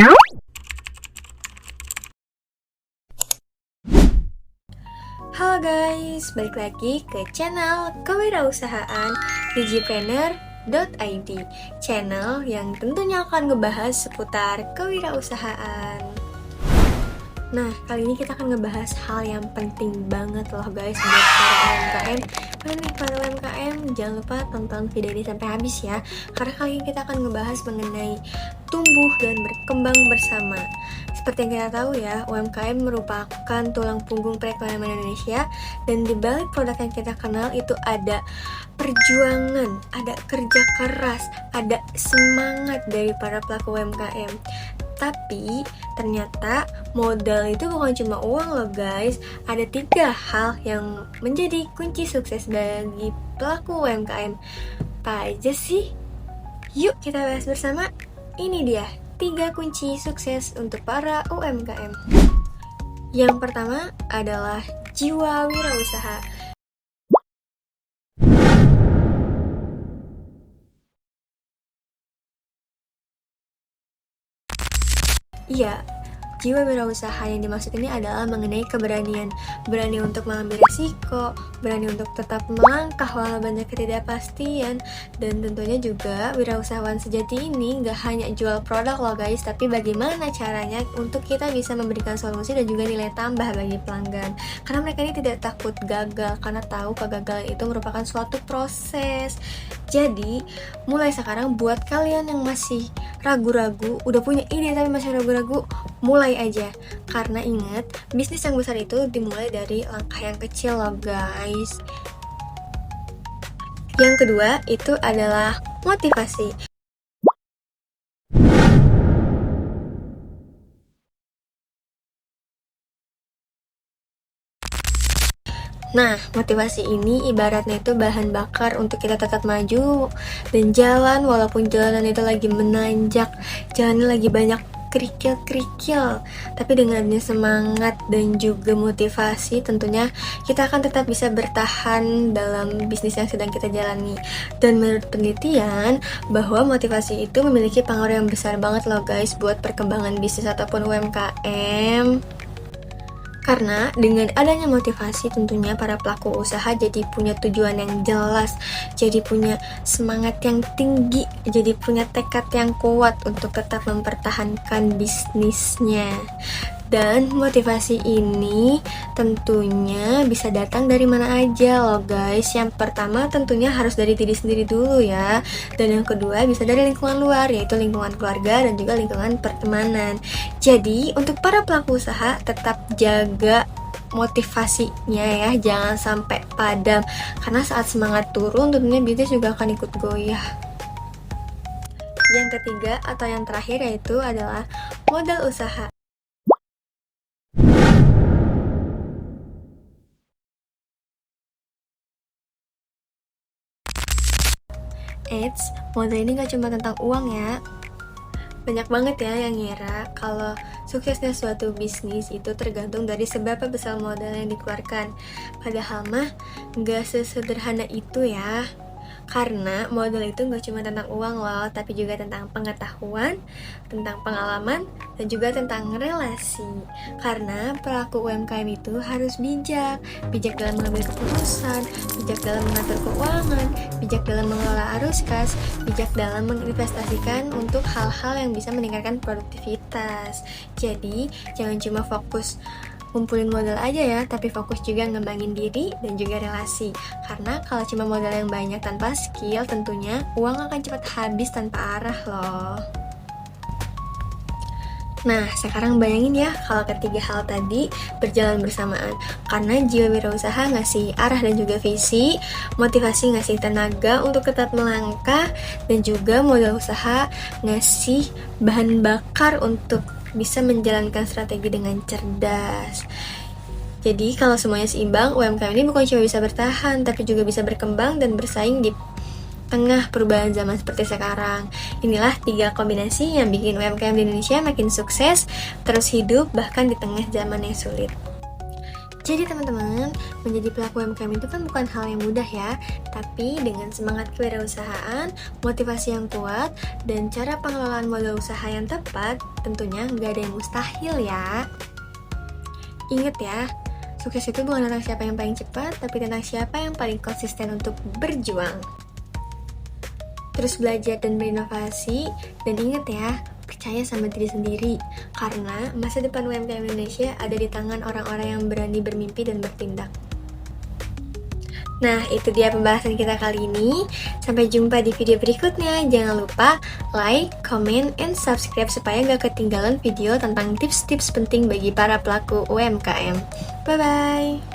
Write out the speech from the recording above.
Halo guys, balik lagi ke channel Kewirausahaan Digipreneur.id, channel yang tentunya akan ngebahas seputar kewirausahaan. Nah, kali ini kita akan ngebahas hal yang penting banget loh guys buat para UMKM. Para UMKM, jangan lupa tonton video ini sampai habis ya, karena kali ini kita akan ngebahas mengenai tumbuh dan berkembang bersama. Seperti yang kita tahu ya, UMKM merupakan tulang punggung perekonomian Indonesia, dan di balik produk yang kita kenal itu ada perjuangan, ada kerja keras, ada semangat dari para pelaku UMKM. Tapi ternyata modal itu bukan cuma uang loh guys. Ada 3 hal yang menjadi kunci sukses bagi pelaku UMKM. Apa aja sih? Yuk kita bahas bersama. Ini dia 3 kunci sukses untuk para UMKM. Yang pertama adalah jiwa wirausaha. Iya, jiwa wirausaha yang dimaksud ini adalah mengenai keberanian. Berani untuk mengambil risiko, berani untuk tetap melangkah walau banyak ketidakpastian. Dan tentunya juga wirausahawan sejati ini gak hanya jual produk loh guys, tapi bagaimana caranya untuk kita bisa memberikan solusi dan juga nilai tambah bagi pelanggan. Karena mereka ini tidak takut gagal, karena tahu kegagalan itu merupakan suatu proses. Jadi, mulai sekarang buat kalian yang masih ragu-ragu, udah punya ide tapi masih ragu-ragu, mulai aja. Karena ingat, bisnis yang besar itu dimulai dari langkah yang kecil loh guys. Yang kedua itu adalah motivasi. Nah, motivasi ini ibaratnya itu bahan bakar untuk kita tetap maju dan jalan walaupun jalanan itu lagi menanjak, jalannya lagi banyak kerikil-kerikil. Tapi dengan adanya semangat dan juga motivasi, tentunya kita akan tetap bisa bertahan dalam bisnis yang sedang kita jalani. Dan menurut penelitian, bahwa motivasi itu memiliki pengaruh yang besar banget loh guys buat perkembangan bisnis ataupun UMKM. Karena dengan adanya motivasi tentunya para pelaku usaha jadi punya tujuan yang jelas, jadi punya semangat yang tinggi, jadi punya tekad yang kuat untuk tetap mempertahankan bisnisnya. Dan motivasi ini tentunya bisa datang dari mana aja loh guys. Yang pertama tentunya harus dari diri sendiri dulu ya. Dan yang kedua bisa dari lingkungan luar, yaitu lingkungan keluarga dan juga lingkungan pertemanan. Jadi untuk para pelaku usaha tetap jaga motivasinya ya, jangan sampai padam. Karena saat semangat turun tentunya bisnis juga akan ikut goyah. Yang ketiga atau yang terakhir yaitu adalah modal usaha. Eits, modal ini gak cuma tentang uang ya. Banyak banget ya yang ngira kalau suksesnya suatu bisnis itu tergantung dari seberapa besar modal yang dikeluarkan. Padahal mah gak sesederhana itu ya. Karena modal itu gak cuma tentang uang loh, tapi juga tentang pengetahuan, tentang pengalaman, dan juga tentang relasi. Karena pelaku UMKM itu harus bijak dalam mengambil keputusan, bijak dalam mengatur keuangan, bijak dalam mengelola arus kas, bijak dalam menginvestasikan untuk hal-hal yang bisa meningkatkan produktivitas. Jadi, jangan cuma fokus ngumpulin modal aja ya, tapi fokus juga ngembangin diri dan juga relasi. Karena kalau cuma modal yang banyak tanpa skill, tentunya uang akan cepat habis tanpa arah loh. Nah, sekarang bayangin ya kalau ketiga hal tadi berjalan bersamaan. Karena jiwa wirausaha ngasih arah dan juga visi, motivasi ngasih tenaga untuk tetap melangkah, dan juga modal usaha ngasih bahan bakar untuk bisa menjalankan strategi dengan cerdas. Jadi kalau semuanya seimbang, UMKM ini bukan cuma bisa bertahan, tapi juga bisa berkembang dan bersaing di tengah perubahan zaman seperti sekarang. Inilah 3 kombinasi yang bikin UMKM di Indonesia makin sukses, terus hidup bahkan di tengah zaman yang sulit. Jadi teman-teman, menjadi pelaku UMKM itu kan bukan hal yang mudah ya. Tapi dengan semangat kewirausahaan, motivasi yang kuat, dan cara pengelolaan modal usaha yang tepat, tentunya nggak ada yang mustahil ya. Ingat ya, sukses itu bukan tentang siapa yang paling cepat, tapi tentang siapa yang paling konsisten untuk berjuang. Terus belajar dan berinovasi, dan ingat ya, percaya sama diri sendiri, karena masa depan UMKM Indonesia ada di tangan orang-orang yang berani bermimpi dan bertindak. Nah, itu dia pembahasan kita kali ini. Sampai jumpa di video berikutnya. Jangan lupa like, comment, and subscribe supaya gak ketinggalan video tentang tips-tips penting bagi para pelaku UMKM. Bye-bye!